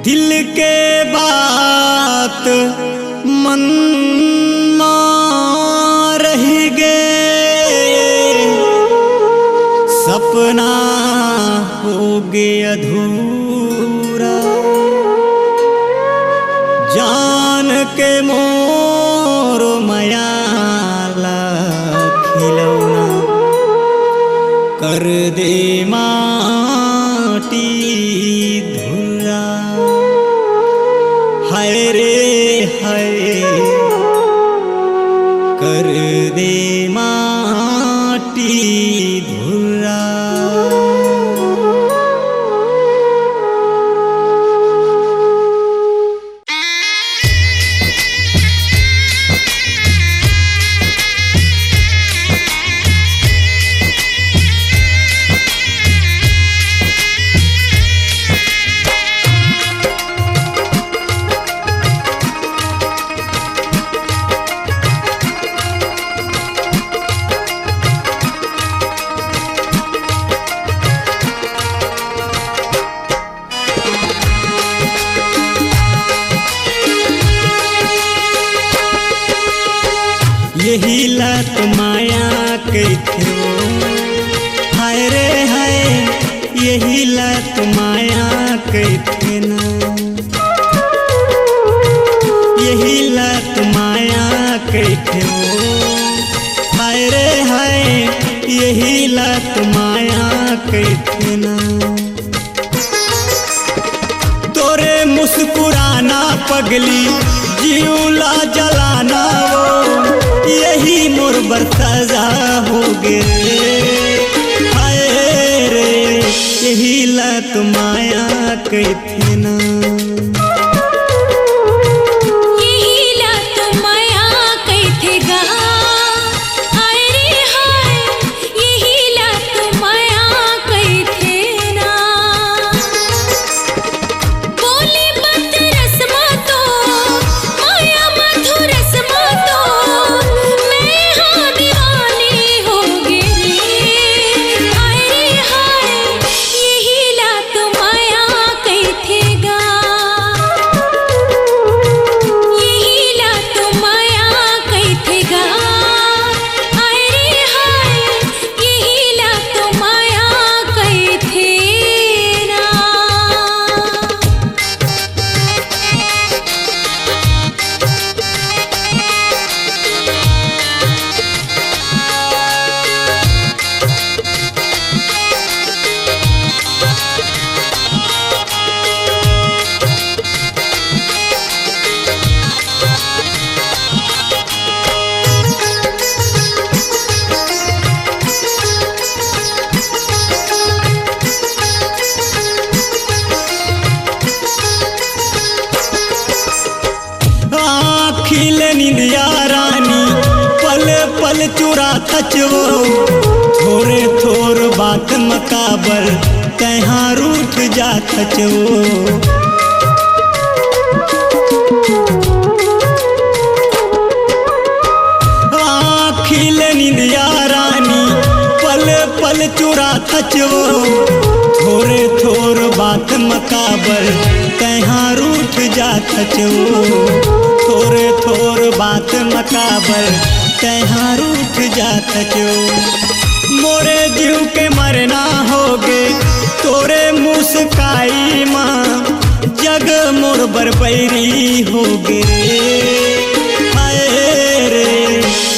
दिल के बात मन में रह गए, सपना हो गया अधूरा। जान के मोर मायाला खिलौना कर दे माटी धुरा। हाय रे हाय कर दे माटी धुरा। यही लत माया के थो, हाय रे हाय यही लत माया के थे ना। यही लत माया के थो, हाय रे हाय यही लत माया के थे ना। तोरे मुस्कुराना पगली जीवला जलाना वो, यही मोर बरतजा हो गए। हाय रे यही लत माया के थे ना। खिले निंदिया रानी पल पल चुरा थचवो, थोरे थोर बात मकाबर तहाँ रूठ जा थचवो। खिले निंदिया रानी पल पल चुरा थचवो, थोरे थोर बात मकाबर तहाँ रूठ जा थचवो। थोरे थोर बात मकाबर तहाँ रूठ जात जो। मोरे जीव के मरना होगे तोरे मुस्काई माँ, जग मोर बरबैरी होगे। हाय रे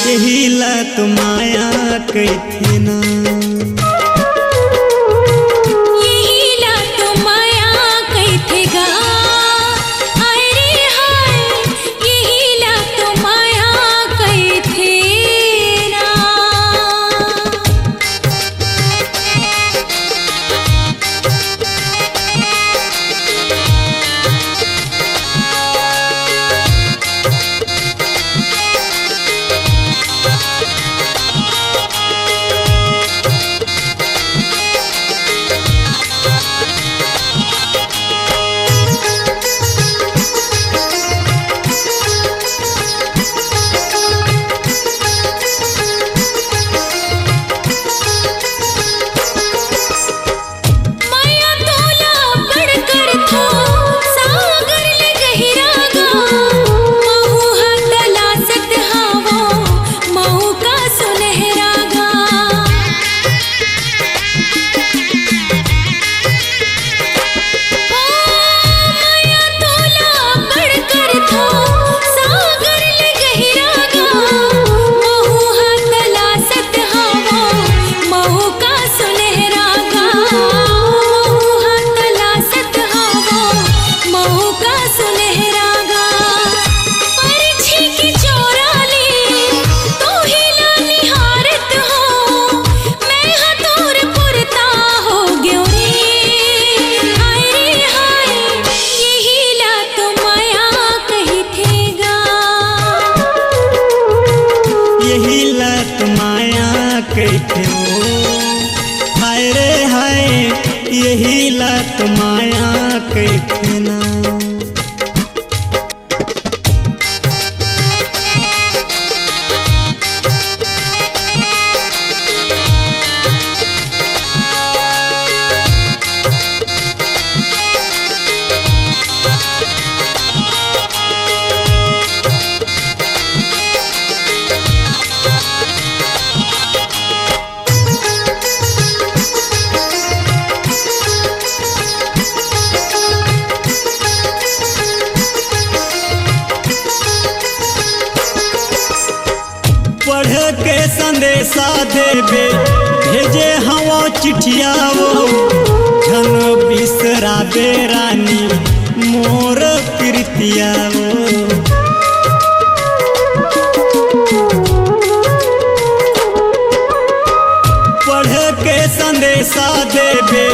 यही लत माया के थे ना। माया कैथे ना। पढ़ के संदेशा देवे भेजे हवा चिठिया वो झन बिसराबे रानी मोर प्रीतिया वो। पढ़ के संदेशा देवे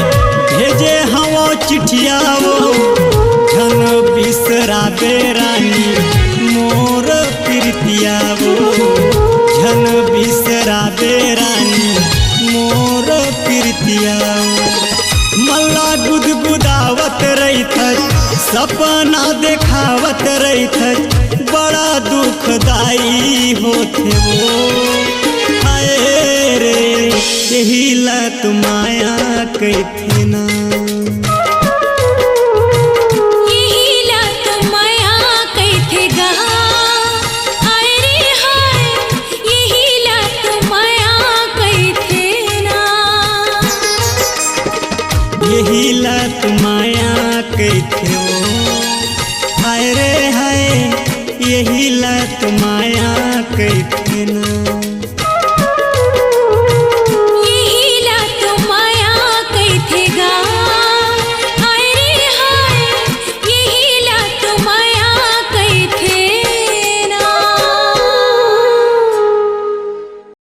भेजे हवा चिठिया वो झन बिसराबे रानी मोर प्रीतिया वो। झन बिसराबे रानी मोर प्रीतिया। मल्ला गुदगुदावत रहित सपना देखावत रहित बड़ा दुखदाई होते वो। हाय रे यही लत माया कैथे ना। यही लत माया कैथे वो। हाय रे हाय यही लत माया कैथे।